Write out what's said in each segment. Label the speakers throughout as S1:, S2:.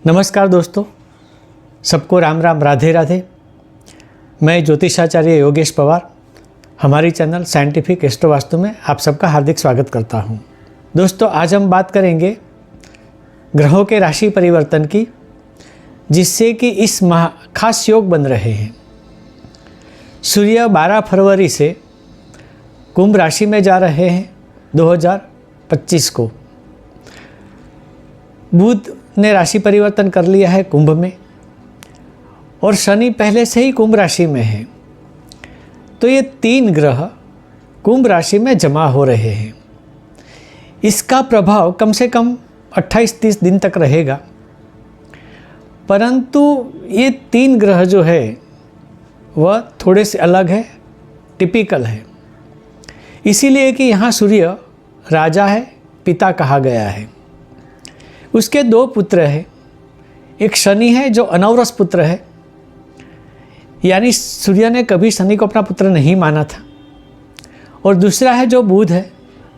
S1: नमस्कार दोस्तों, सबको राम राम, राधे राधे। मैं ज्योतिषाचार्य योगेश पवार हमारी चैनल साइंटिफिक एस्ट्रो वास्तु में आप सबका हार्दिक स्वागत करता हूं। दोस्तों, आज हम बात करेंगे ग्रहों के राशि परिवर्तन की, जिससे कि इस माह खास योग बन रहे हैं। सूर्य 12 फरवरी से कुंभ राशि में जा रहे हैं 2025 को। बुध ने राशि परिवर्तन कर लिया है कुंभ में, और शनि पहले से ही कुंभ राशि में है। तो ये 3 ग्रह कुंभ राशि में जमा हो रहे हैं। इसका प्रभाव कम से कम 28-30 दिन तक रहेगा। परंतु ये 3 ग्रह जो है वह थोड़े से अलग है, टिपिकल है। इसीलिए कि यहाँ सूर्य राजा है, पिता कहा गया है। उसके 2 पुत्र हैं। एक शनि है जो अनौरस पुत्र है, यानी सूर्य ने कभी शनि को अपना पुत्र नहीं माना था। और दूसरा है जो बुध है,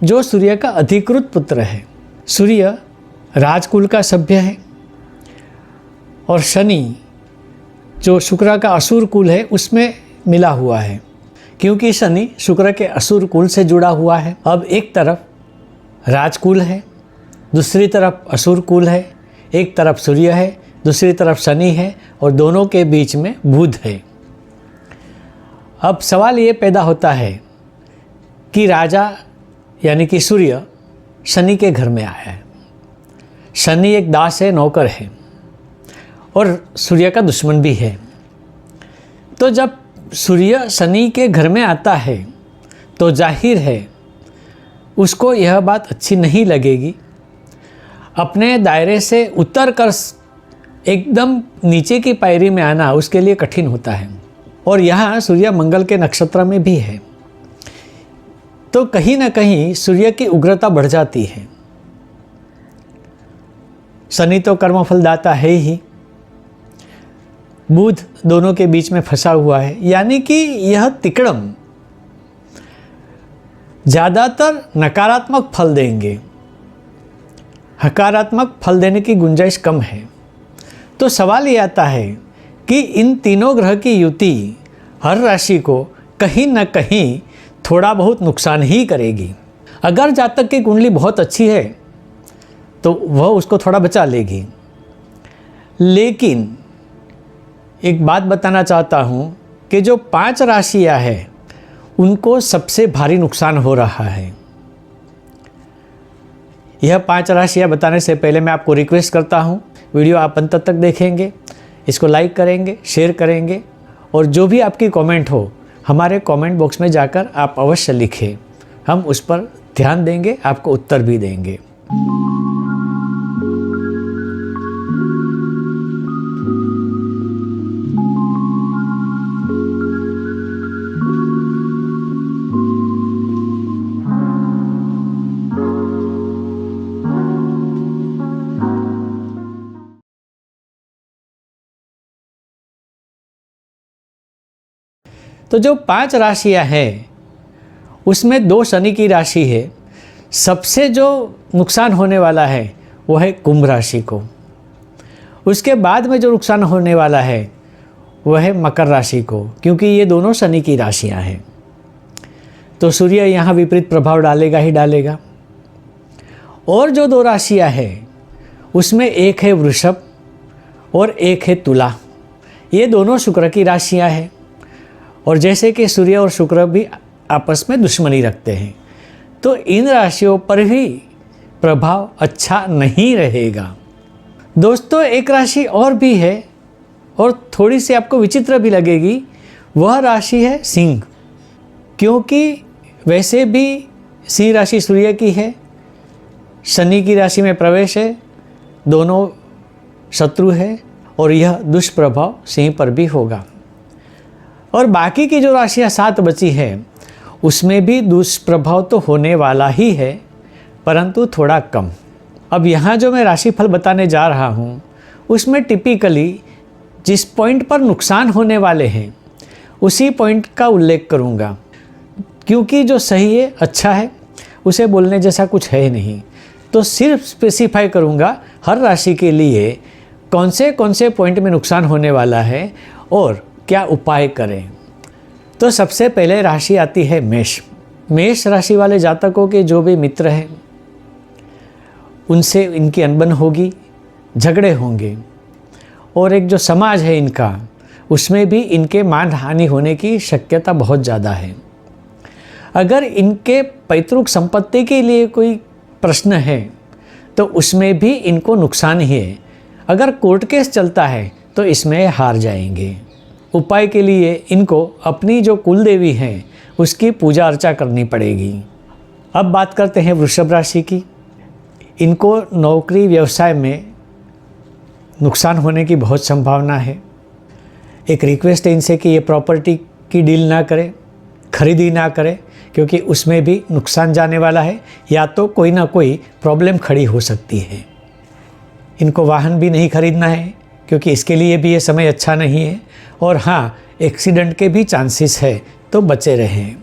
S1: जो सूर्य का अधिकृत पुत्र है। सूर्य राजकुल का सभ्य है, और शनि जो शुक्र का असुर कुल है उसमें मिला हुआ है, क्योंकि शनि शुक्र के असुर कुल से जुड़ा हुआ है। अब एक तरफ राजकुल है, दूसरी तरफ असुर कुल है, एक तरफ सूर्य है, दूसरी तरफ शनि है, और दोनों के बीच में बुध है। अब सवाल ये पैदा होता है कि राजा यानी कि सूर्य शनि के घर में आया है। शनि एक दास है, नौकर है, और सूर्य का दुश्मन भी है। तो जब सूर्य शनि के घर में आता है तो जाहिर है उसको यह बात अच्छी नहीं लगेगी। अपने दायरे से उतर कर एकदम नीचे की पायरी में आना उसके लिए कठिन होता है। और यहाँ सूर्य मंगल के नक्षत्र में भी है, तो कहीं ना कहीं सूर्य की उग्रता बढ़ जाती है। शनि तो कर्मफलदाता है ही, बुध दोनों के बीच में फंसा हुआ है, यानी कि यह तिकड़म ज़्यादातर नकारात्मक फल देंगे, हकारात्मक फल देने की गुंजाइश कम है। तो सवाल ये आता है कि इन तीनों ग्रह की युति हर राशि को कहीं न कहीं थोड़ा बहुत नुकसान ही करेगी। अगर जातक की कुंडली बहुत अच्छी है तो वह उसको थोड़ा बचा लेगी। लेकिन एक बात बताना चाहता हूँ कि जो 5 राशियाँ हैं उनको सबसे भारी नुकसान हो रहा है। यह 5 राशियाँ बताने से पहले मैं आपको रिक्वेस्ट करता हूँ, वीडियो आप अंत तक देखेंगे, इसको लाइक करेंगे, शेयर करेंगे, और जो भी आपकी कमेंट हो हमारे कमेंट बॉक्स में जाकर आप अवश्य लिखें। हम उस पर ध्यान देंगे, आपको उत्तर भी देंगे। तो जो 5 राशियां हैं उसमें 2 शनि की राशि है। सबसे जो नुकसान होने वाला है वो है कुंभ राशि को। उसके बाद में जो नुकसान होने वाला है वह है मकर राशि को, क्योंकि ये दोनों शनि की राशियां हैं। तो सूर्य यहाँ विपरीत प्रभाव डालेगा ही डालेगा। और जो 2 राशियां हैं उसमें एक है वृषभ और एक है तुला। ये दोनों शुक्र की राशियां हैं, और जैसे कि सूर्य और शुक्र भी आपस में दुश्मनी रखते हैं, तो इन राशियों पर भी प्रभाव अच्छा नहीं रहेगा। दोस्तों, एक राशि और भी है, और थोड़ी सी आपको विचित्र भी लगेगी। वह राशि है सिंह, क्योंकि वैसे भी सिंह राशि सूर्य की है, शनि की राशि में प्रवेश है, दोनों शत्रु है, और यह दुष्प्रभाव सिंह पर भी होगा। और बाकी की जो राशियाँ 7 बची हैं उसमें भी दुष्प्रभाव तो होने वाला ही है, परंतु थोड़ा कम। अब यहाँ जो मैं राशिफल बताने जा रहा हूँ उसमें टिपिकली जिस पॉइंट पर नुकसान होने वाले हैं उसी पॉइंट का उल्लेख करूँगा, क्योंकि जो सही है, अच्छा है, उसे बोलने जैसा कुछ है ही नहीं। तो सिर्फ स्पेसिफाई करूँगा हर राशि के लिए कौन से पॉइंट में नुकसान होने वाला है और क्या उपाय करें। तो सबसे पहले राशि आती है मेष। मेष राशि वाले जातकों के जो भी मित्र हैं उनसे इनकी अनबन होगी, झगड़े होंगे, और एक जो समाज है इनका उसमें भी इनके मान हानि होने की शक्यता बहुत ज़्यादा है। अगर इनके पैतृक संपत्ति के लिए कोई प्रश्न है तो उसमें भी इनको नुकसान ही है। अगर कोर्ट केस चलता है तो इसमें हार जाएंगे। उपाय के लिए इनको अपनी जो कुल देवी है उसकी पूजा अर्चा करनी पड़ेगी। अब बात करते हैं वृषभ राशि की। इनको नौकरी व्यवसाय में नुकसान होने की बहुत संभावना है। एक रिक्वेस्ट है इनसे कि ये प्रॉपर्टी की डील ना करें, खरीदी ना करें, क्योंकि उसमें भी नुकसान जाने वाला है, या तो कोई ना कोई प्रॉब्लम खड़ी हो सकती है। इनको वाहन भी नहीं खरीदना है क्योंकि इसके लिए भी ये समय अच्छा नहीं है, और हाँ, एक्सीडेंट के भी चांसेस है, तो बचे रहें।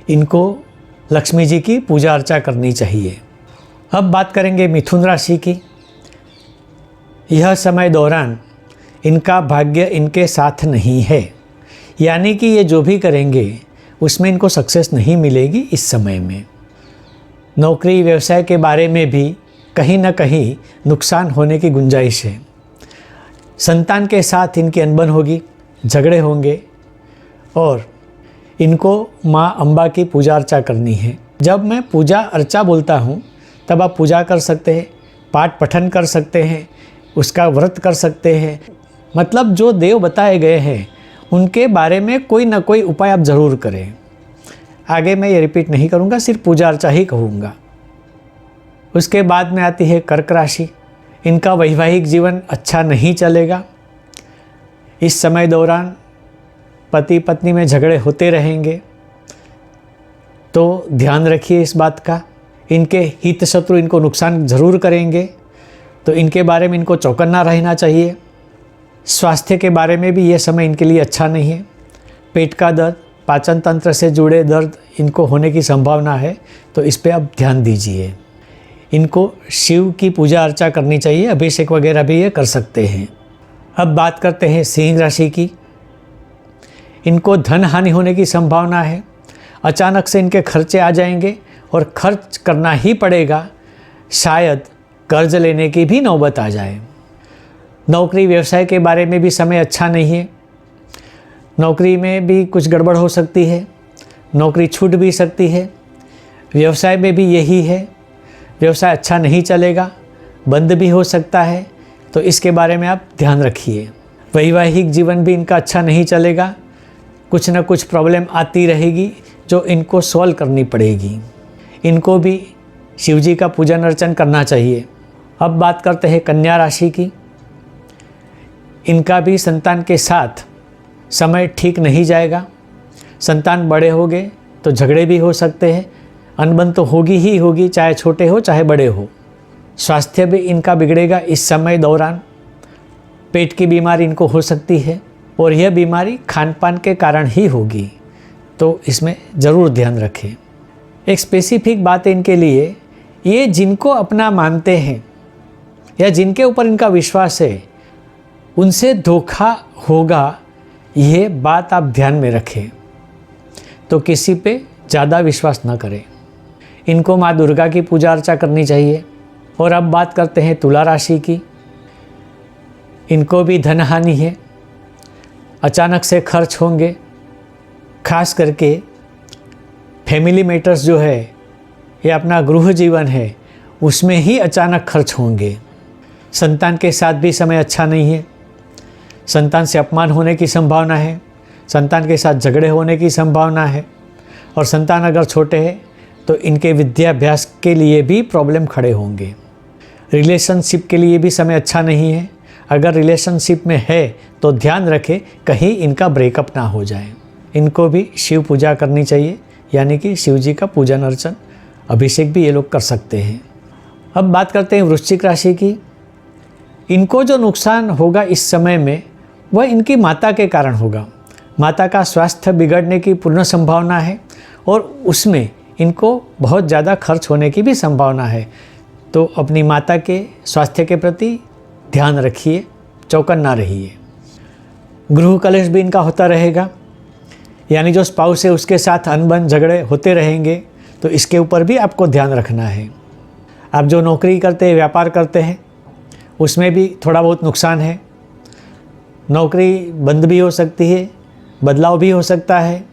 S1: इनको लक्ष्मी जी की पूजा अर्चा करनी चाहिए। अब बात करेंगे मिथुन राशि की। यह समय दौरान इनका भाग्य इनके साथ नहीं है, यानी कि ये जो भी करेंगे उसमें इनको सक्सेस नहीं मिलेगी इस समय में। नौकरी व्यवसाय के बारे में भी कहीं ना कहीं नुकसान होने की गुंजाइश है। संतान के साथ इनकी अनबन होगी, झगड़े होंगे, और इनको माँ अम्बा की पूजा अर्चा करनी है। जब मैं पूजा अर्चा बोलता हूँ तब आप पूजा कर सकते हैं, पाठ पठन कर सकते हैं, उसका व्रत कर सकते हैं, मतलब जो देव बताए गए हैं उनके बारे में कोई ना कोई उपाय आप ज़रूर करें। आगे मैं ये रिपीट नहीं करूँगा, सिर्फ पूजा अर्चा ही कहूँगा। उसके बाद में आती है कर्क राशि। इनका वैवाहिक जीवन अच्छा नहीं चलेगा। इस समय दौरान पति पत्नी में झगड़े होते रहेंगे, तो ध्यान रखिए इस बात का। इनके हित शत्रु इनको नुकसान ज़रूर करेंगे, तो इनके बारे में इनको चौकन्ना रहना चाहिए। स्वास्थ्य के बारे में भी ये समय इनके लिए अच्छा नहीं है। पेट का दर्द, पाचन तंत्र से जुड़े दर्द इनको होने की संभावना है, तो इस पे आप ध्यान दीजिए। इनको शिव की पूजा अर्चा करनी चाहिए, अभिषेक वगैरह भी ये कर सकते हैं। अब बात करते हैं सिंह राशि की। इनको धन हानि होने की संभावना है। अचानक से इनके खर्चे आ जाएंगे और खर्च करना ही पड़ेगा, शायद कर्ज लेने की भी नौबत आ जाए। नौकरी व्यवसाय के बारे में भी समय अच्छा नहीं है। नौकरी में भी कुछ गड़बड़ हो सकती है, नौकरी छूट भी सकती है। व्यवसाय में भी यही है, व्यवसाय अच्छा नहीं चलेगा, बंद भी हो सकता है, तो इसके बारे में आप ध्यान रखिए। वैवाहिक जीवन भी इनका अच्छा नहीं चलेगा, कुछ ना कुछ प्रॉब्लम आती रहेगी जो इनको सॉल्व करनी पड़ेगी। इनको भी शिवजी का पूजन अर्चन करना चाहिए। अब बात करते हैं कन्या राशि की। इनका भी संतान के साथ समय ठीक नहीं जाएगा। संतान बड़े हो गए तो झगड़े भी हो सकते हैं, अनबन तो होगी ही होगी, चाहे छोटे हो चाहे बड़े हो। स्वास्थ्य भी इनका बिगड़ेगा इस समय दौरान। पेट की बीमारी इनको हो सकती है, और यह बीमारी खान पान के कारण ही होगी, तो इसमें ज़रूर ध्यान रखें। एक स्पेसिफिक बात है इनके लिए, ये जिनको अपना मानते हैं या जिनके ऊपर इनका विश्वास है उनसे धोखा होगा, ये बात आप ध्यान में रखें। तो किसी पे ज़्यादा विश्वास न करें। इनको माँ दुर्गा की पूजा अर्चा करनी चाहिए। और अब बात करते हैं तुला राशि की। इनको भी धन हानि है, अचानक से खर्च होंगे, खास करके फैमिली मैटर्स जो है या अपना गृह जीवन है उसमें ही अचानक खर्च होंगे। संतान के साथ भी समय अच्छा नहीं है। संतान से अपमान होने की संभावना है, संतान के साथ झगड़े होने की संभावना है, और संतान अगर छोटे हैं तो इनके विद्याभ्यास के लिए भी प्रॉब्लम खड़े होंगे। रिलेशनशिप के लिए भी समय अच्छा नहीं है। अगर रिलेशनशिप में है तो ध्यान रखें कहीं इनका ब्रेकअप ना हो जाए। इनको भी शिव पूजा करनी चाहिए, यानी कि शिव जी का पूजन अर्चन, अभिषेक भी ये लोग कर सकते हैं। अब बात करते हैं वृश्चिक राशि की। इनको जो नुकसान होगा इस समय में वह इनकी माता के कारण होगा। माता का स्वास्थ्य बिगड़ने की पूर्ण संभावना है, और उसमें इनको बहुत ज़्यादा खर्च होने की भी संभावना है। तो अपनी माता के स्वास्थ्य के प्रति ध्यान रखिए, चौकन्ना रहिए। गृह कलेश भी इनका होता रहेगा, यानी जो स्पाउस है उसके साथ अनबन झगड़े होते रहेंगे, तो इसके ऊपर भी आपको ध्यान रखना है। आप जो नौकरी करते हैं, व्यापार करते हैं, उसमें भी थोड़ा बहुत नुकसान है। नौकरी बंद भी हो सकती है, बदलाव भी हो सकता है,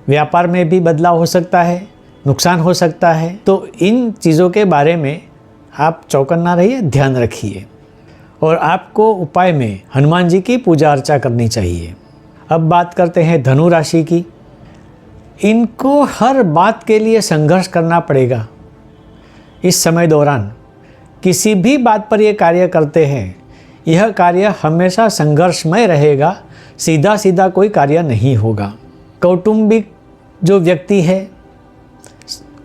S1: व्यापार में भी बदलाव हो सकता है, नुकसान हो सकता है। तो इन चीज़ों के बारे में आप चौकन्ना रहिए, ध्यान रखिए। और आपको उपाय में हनुमान जी की पूजा अर्चा करनी चाहिए। अब बात करते हैं धनु राशि की। इनको हर बात के लिए संघर्ष करना पड़ेगा। इस समय दौरान किसी भी बात पर ये कार्य करते हैं, यह कार्य हमेशा संघर्षमय रहेगा, सीधा सीधा कोई कार्य नहीं होगा। कौटुंबिक जो व्यक्ति है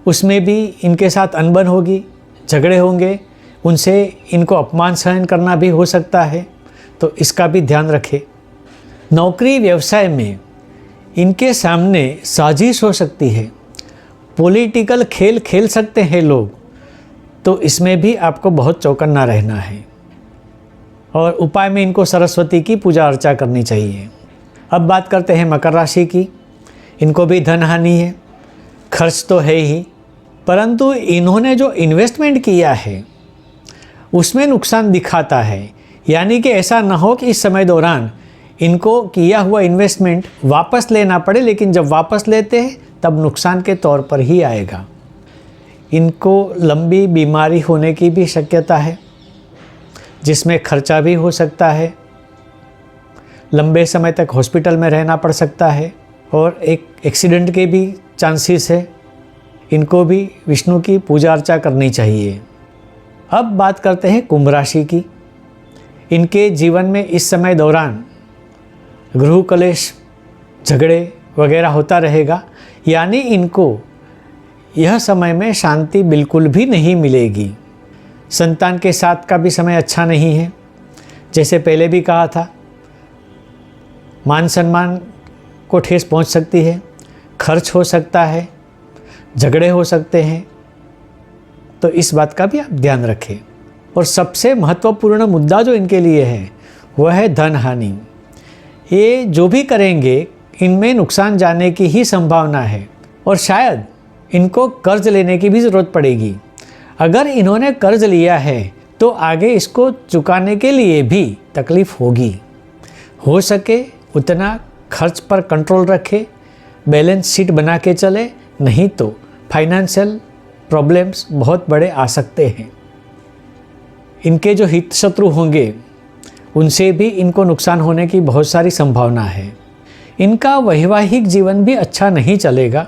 S1: उसमें भी इनके साथ अनबन होगी, झगड़े होंगे, उनसे इनको अपमान सहन करना भी हो सकता है, तो इसका भी ध्यान रखें। नौकरी व्यवसाय में इनके सामने साजिश हो सकती है, पॉलिटिकल खेल खेल सकते हैं लोग, तो इसमें भी आपको बहुत चौकन्ना रहना है। और उपाय में इनको सरस्वती की पूजा अर्चा करनी चाहिए। अब बात करते हैं मकर राशि की। इनको भी धन हानि है, खर्च तो है ही, परंतु इन्होंने जो इन्वेस्टमेंट किया है उसमें नुकसान दिखाता है। यानी कि ऐसा ना हो कि इस समय दौरान इनको किया हुआ इन्वेस्टमेंट वापस लेना पड़े, लेकिन जब वापस लेते हैं तब नुकसान के तौर पर ही आएगा। इनको लंबी बीमारी होने की भी शक्यता है, जिसमें खर्चा भी हो सकता है, लंबे समय तक हॉस्पिटल में रहना पड़ सकता है, और एक एक्सीडेंट के भी चांसेस है। इनको भी विष्णु की पूजा अर्चा करनी चाहिए। अब बात करते हैं कुंभ राशि की। इनके जीवन में इस समय दौरान गृह कलेश, झगड़े वगैरह होता रहेगा, यानी इनको यह समय में शांति बिल्कुल भी नहीं मिलेगी। संतान के साथ का भी समय अच्छा नहीं है, जैसे पहले भी कहा था, मान सम्मान को ठेस पहुंच सकती है, खर्च हो सकता है, झगड़े हो सकते हैं, तो इस बात का भी आप ध्यान रखें। और सबसे महत्वपूर्ण मुद्दा जो इनके लिए है वह है धन हानि। ये जो भी करेंगे इनमें नुकसान जाने की ही संभावना है, और शायद इनको कर्ज लेने की भी ज़रूरत पड़ेगी। अगर इन्होंने कर्ज लिया है तो आगे इसको चुकाने के लिए भी तकलीफ़ होगी। हो सके उतना खर्च पर कंट्रोल रखे, बैलेंस शीट बना के चले, नहीं तो फाइनेंशियल प्रॉब्लम्स बहुत बड़े आ सकते हैं। इनके जो हित शत्रु होंगे उनसे भी इनको नुकसान होने की बहुत सारी संभावना है। इनका वैवाहिक जीवन भी अच्छा नहीं चलेगा,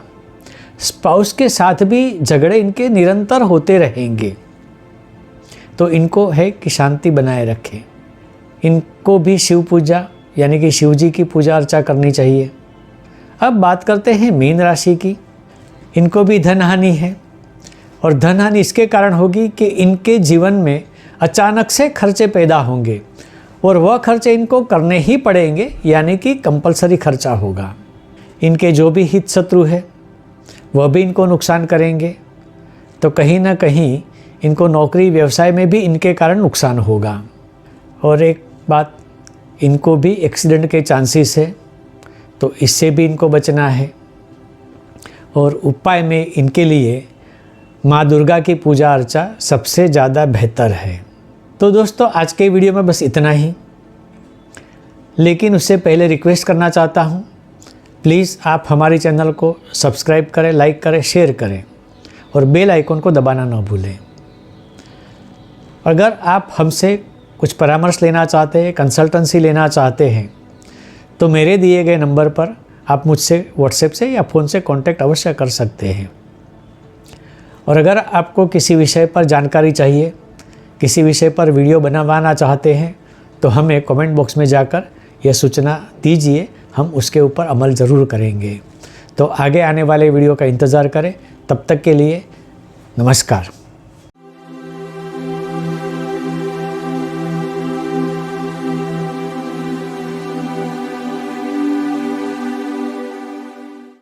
S1: स्पाउस के साथ भी झगड़े इनके निरंतर होते रहेंगे, तो इनको है कि शांति बनाए रखें। इनको भी शिव पूजा यानी कि शिव जी की पूजा अर्चा करनी चाहिए। अब बात करते हैं मीन राशि की। इनको भी धन हानि है, और धन हानि इसके कारण होगी कि इनके जीवन में अचानक से खर्चे पैदा होंगे, और वह खर्चे इनको करने ही पड़ेंगे, यानी कि कंपलसरी खर्चा होगा। इनके जो भी हित शत्रु है वह भी इनको नुकसान करेंगे, तो कहीं ना कहीं इनको नौकरी व्यवसाय में भी इनके कारण नुकसान होगा। और एक बात, इनको भी एक्सीडेंट के चांसेस है, तो इससे भी इनको बचना है। और उपाय में इनके लिए माँ दुर्गा की पूजा अर्चा सबसे ज़्यादा बेहतर है। तो दोस्तों आज के वीडियो में बस इतना ही, लेकिन उससे पहले रिक्वेस्ट करना चाहता हूँ, प्लीज़ आप हमारे चैनल को सब्सक्राइब करें, लाइक करें, शेयर करें, और बेल आइकन को दबाना ना भूलें। अगर आप हमसे कुछ परामर्श लेना चाहते हैं, कंसल्टेंसी लेना चाहते हैं, तो मेरे दिए गए नंबर पर आप मुझसे व्हाट्सएप से या फ़ोन से कांटेक्ट अवश्य कर सकते हैं। और अगर आपको किसी विषय पर जानकारी चाहिए, किसी विषय पर वीडियो बनवाना चाहते हैं, तो हमें कमेंट बॉक्स में जाकर यह सूचना दीजिए, हम उसके ऊपर अमल ज़रूर करेंगे। तो आगे आने वाले वीडियो का इंतज़ार करें। तब तक के लिए नमस्कार।